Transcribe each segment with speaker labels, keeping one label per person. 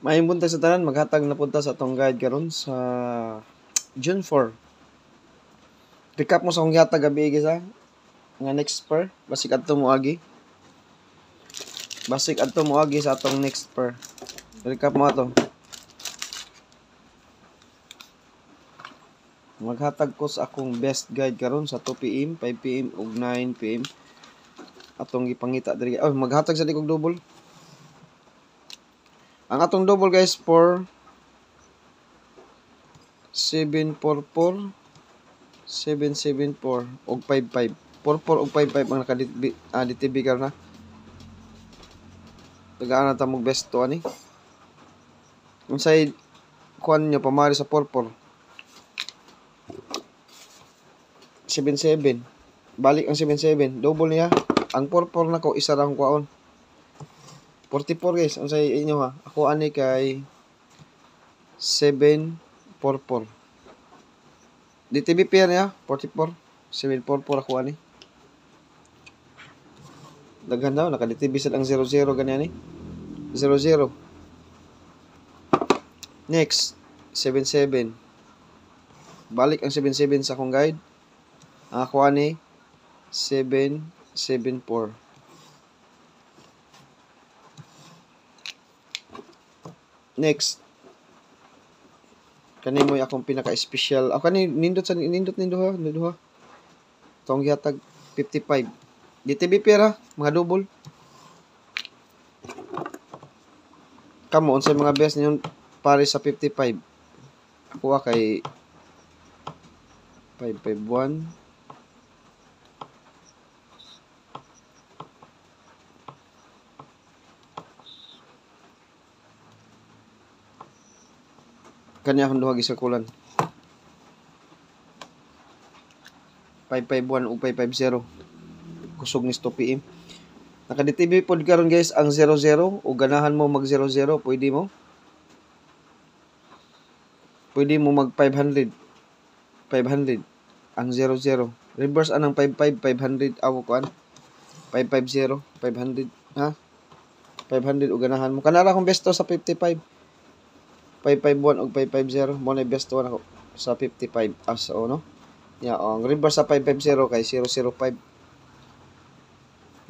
Speaker 1: Maayong buntag sa tanan, maghatag na punta sa atong guide karon sa June 4. Recap mo sa akong gihatag gabi gisa nga next per, basig adto mo agi. Basig adto mo agi sa atong next per. Recap mo ato. Maghatag ko sa akong best guide karon sa 2 PM, 5 PM ug 9 PM. Atong gipangita diri. Oh, maghatag sa likog double. Ang atong double guys for 744 774 ug 55. 44 ug 55 ang naka-DTB karon na. Tagaan na ta mong best to ani. Unsay kuan nyo pamari sa 44? 77. Balik ang 77, double niya. Ang 44 nako isa ra akong kuwaon. 44 guys, unsay inyo ha? Ako ani kay 744. DTB pair niya 44. 744 ako ani. Daghan daw naka-DTB sad ang 00 ganyan ni. 00. Next 77. Balik ang 77 sa akong guide. Ang ako ani 774. Next. Kani mo akong pinaka-special. Ako kani nindot ha. Tong gihatag 55. DTB pera, mga double. Kamo unsay mga best ninyo pare sa 55. Ako kay 551. Kanya akong duha gisakulan. 551 o 550. Kusog ni 2 PM. Naka-DTB pod karon guys ang 00 o ganahan mo mag 00, pwede mo. Pwede mo mag 500. 500 ang 00. Reverse anang 55 500 ako kuan. 550 500 ha. 500 o ganahan mo. Kanara akong besto sa 55. 551 o 550 mo na besto ako sa 55 as o no. Ya, ang reverse sa 550 kay 005.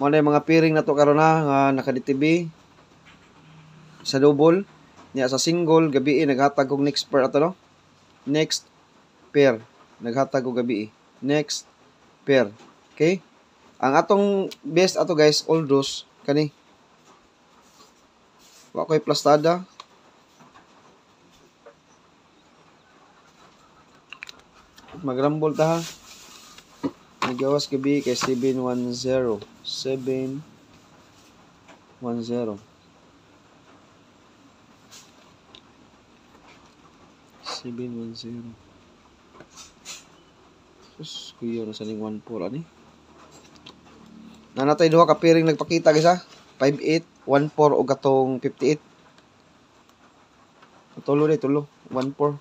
Speaker 1: Mo na mga pairing na to karon na nga naka-DTB sa double niya sa single gabi naghatag og next pair ato no. Next pair naghatag og gabi. Next pair. Okay? Ang atong best ato guys all those kani. Wa koy plastada. Magrambol ta ha. Nagawas gabi kay 710. 710. Sus, kuya na sa ning 14 ani. Nanatay duha ka pairing nagpakita guys ha. 58, 14 o gatong 58. Tulo 14.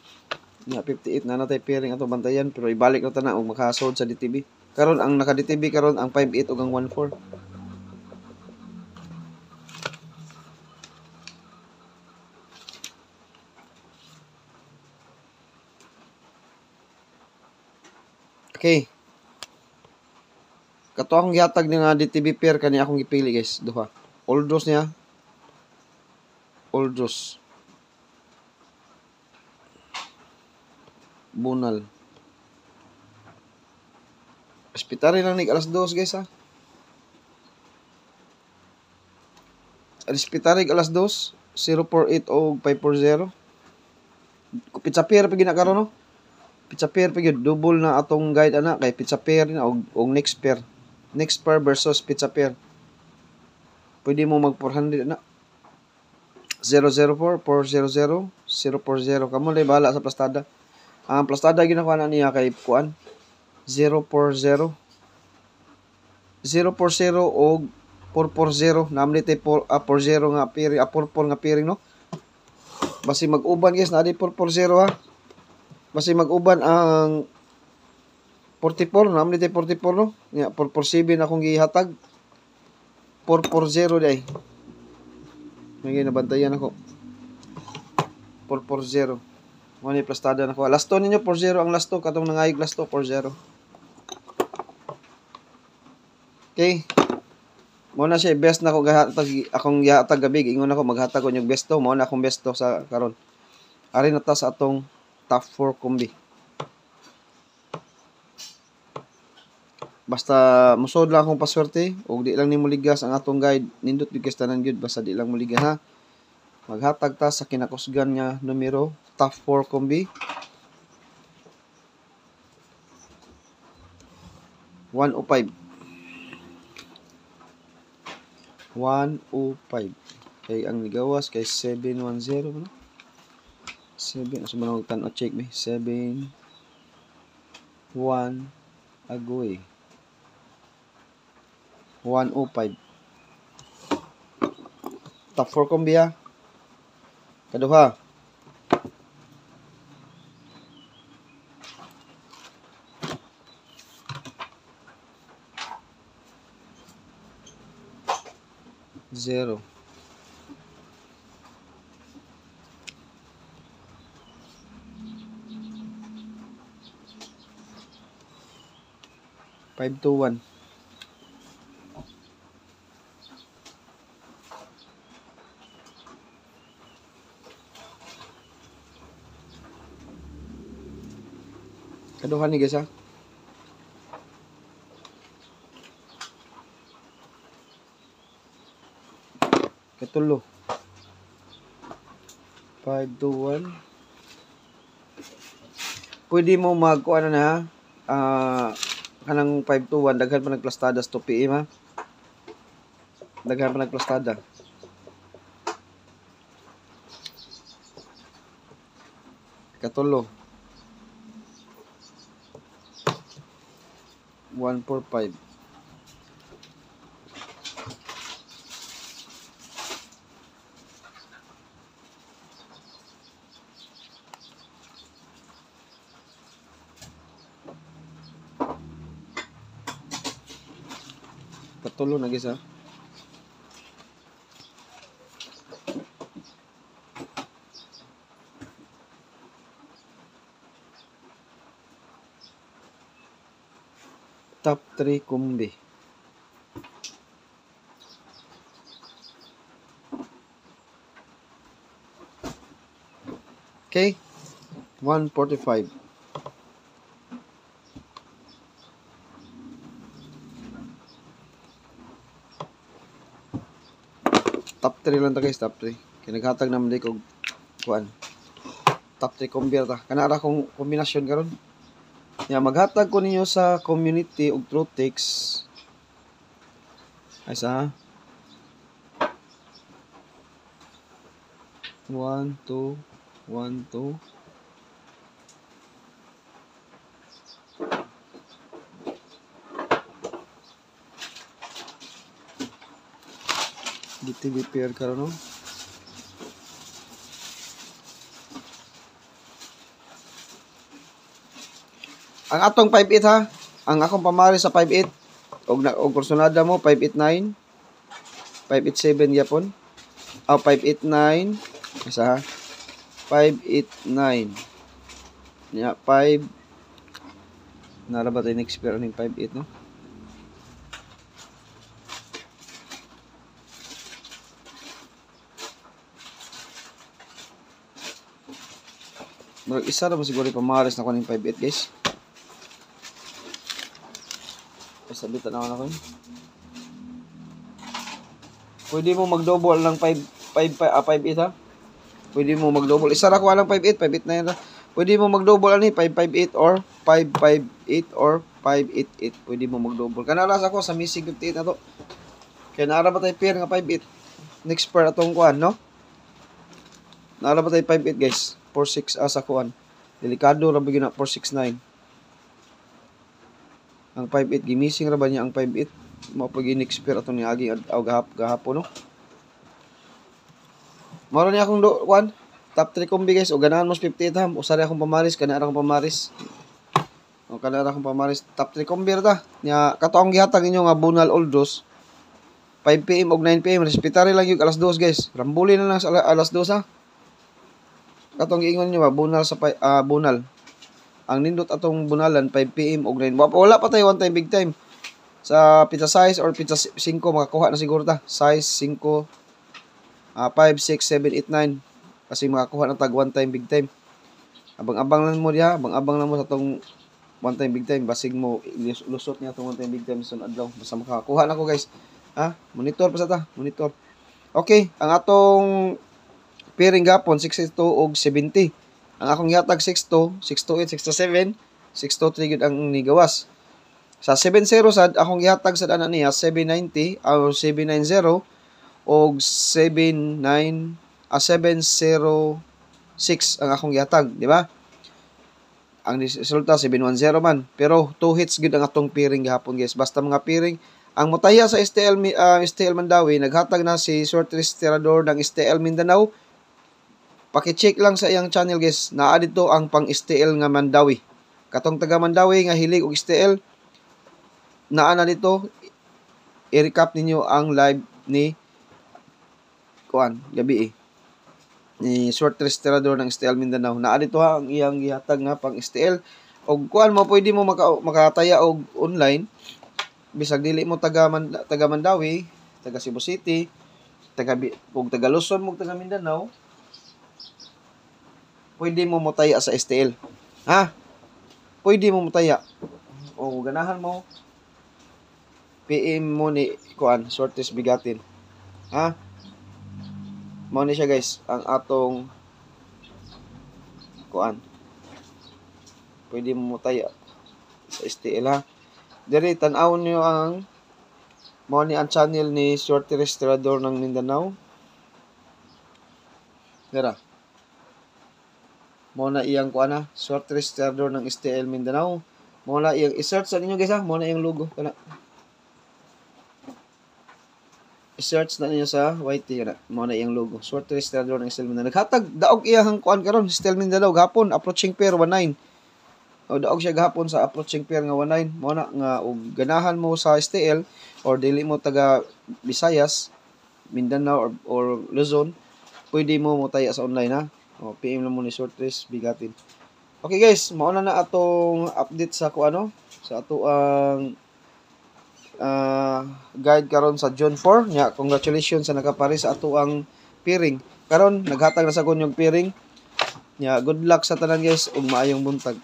Speaker 1: Nya 58 nanatay pairing ato bantayan pero ibalik na ta na og makasod sa DTB. Karon ang naka-DTB karon ang 58 ug ang 14. Okay. Kato akong gihatag ni nga DTB pair kani akong gipili guys, duha. Oldos niya. Oldos. Bunal. Hospital lang ni alas 2 guys ha. Hospital alas 2, 048 o 540. Pizza pair pag karon no. Pizza pair pag double na atong guide ana kay pizza pair na og next pair. Next pair versus pizza pair. Pwede mo mag 400 na. 004 400 040 kamo lay bahala sa plastada. Ang plastada ginakuha na niya kay kuan 040 og 440 namni tay 40 nga pairing 44 nga pairing no. Basi mag-uban guys na di 440 ha. Basi mag-uban ang 44 namni tay 44 no. Nya 447 akong gihatag. 440 day. May ginabantayan ako. 440. Mo ni plastada na ko. Last to ninyo 40 ang last to katong nangayig last to 40. Okay. Mo na siya best na ko gahatag akong gihatag gabi ingon ako maghatag ko yung best to mo na akong best to sa karon. Ari na ta sa atong top 4 kombi. Basta musod lang akong paswerte ug di lang nimo ligas ang atong guide nindot gyud kay tanan gyud basta di lang mo ligas ha. Maghatag ta sa kinakusgan nga numero top 4 kombi. 105. 105. Kay ang nigawas kay 710 no? 7 asa man tan check me 7 1 agoy 105. Top 4 kombi ha. Kaduha. Zero. Five to 1. Kaduha ni guys ha. Katulo. 5 to 1. Pwede mo magkuha na kanang 5 to 1 daghan pa nagplastada sa 2 PM ha. Daghan pa nagplastada. Katulo. 145. Katulo na guys ha. Top 3 kombi. Okay. 145. Top 3 lang ta guys, top 3. Kaya naghatag naman di ko kuan. Top 3 kombi ta. Kana ra kong kombinasyon karon. Ya maghatag ko ninyo sa community og true text. Ay sa 1 2 1 2 dito repair karon no. Ang atong 58 ha. Ang akong pamari sa 58 og kursunada mo 589 587 yapon. 589 isa ha. 589 ya 5 nara ba tayo next pair ning 58 no. Murag isa ra mo siguro pamaris na ko ning 58 guys. Sabitan na ako. Pwede mo mag-double ng 58 ha. Pwede mo mag-double. Isa ra ko lang 58 na yan ha. Pwede mo mag-double ani 558 or 558 or 588. Pwede mo mag-double. Kanalas ako sa missing 58 na to. Kaya naara ba tayo pair nga 58. Next pair atong kuan no. Naara ba tayo 58 guys. 46 sa kuan. Delikado ra bigyan na 469. Ang 58 gimising ra ba niya ang 58 mao pag in-expire ato ni agi gahapon no. Mao ni akong kuan top 3 kombi guys o ganahan mo 58 ha. Usari akong pamaris kana akong pamaris. O kana akong pamaris top 3 kombi ra ta. Nya kato ang gihatag ninyo nga Bunal Oldos 5 PM og 9 PM respetary lang yung alas 2 guys. Rambuli na lang sa alas 2 ha. katong giingon niyo ba bunal sa bunal. Ang nindot atong bunalan 5 PM og 9. Wala pa tayo one time big time. Sa pizza size or pizza 5 makakuha na siguro ta. Size 5 5 6 7 8 9 kasi makakuha na tag one time big time. Abang-abang lang mo diha, abang-abang lang mo sa tong one time big time basig mo lusot niya tong one time big time sunod adlaw basta makakuha na ko guys. Monitor pa sa ta, monitor. Okay, ang atong pairing gapon 62 og 70. Ang akong yatag 62, 628, 67, 623 gud ang nigawas. Sa 70 sad akong yatag sad ana niya 790 or 790 og 706 ang akong yatag, di ba? Ang resulta 710 man. Pero 2 hits gud ang atong pairing gahapon guys. Basta mga pairing ang mutaya sa STL Mandawi, naghatag na si Sortres Tirador ng STL Mindanao. Paki-check lang sa iyang channel guys. Naa dito ang pang STL nga Mandawi. Katong taga Mandawi nga hilig og STL, naa na dito. I-recap ninyo ang live ni gabi ni Sortres Tirador ng STL Mindanao. Naa dito ang iyang gihatag nga pang STL. Og mo pwede mo makataya og online. Bisag dili mo taga Mandawi, taga Cebu City, taga Luzon mo taga Mindanao, pwede mo motaya sa STL. Pwede mo motaya. O ganahan mo PM mo ni Sortes Bigatin. Mao ni siya guys ang atong pwede mo motaya sa STL Diri tan-aw niyo ang mao ni ang channel ni Sortres Tirador ng Mindanao. Dira. Mao na iyang Sortres Tirador ng STL Mindanao. Mao na iyang i-search sa ninyo guys mao na iyang logo kana. I-search na ninyo sa YT kana. Mao na iyang logo. Sortres Tirador ng STL Mindanao. Naghatag daog iyang karon STL Mindanao gapon approaching pair 19. O daog siya gahapon sa approaching pair nga 19. Mo na nga og ganahan mo sa STL or dili mo taga Visayas, Mindanao or Luzon, pwede mo motaya sa online O PM lang mo ni Sortres Bigatin. Okay guys, mao na atong update sa sa ato ang guide karon sa June 4 nya. Congratulations sa nakapari sa ato ang pairing. Karon naghatag na sa kunyong pairing. Nya good luck sa tanan guys ug maayong buntag.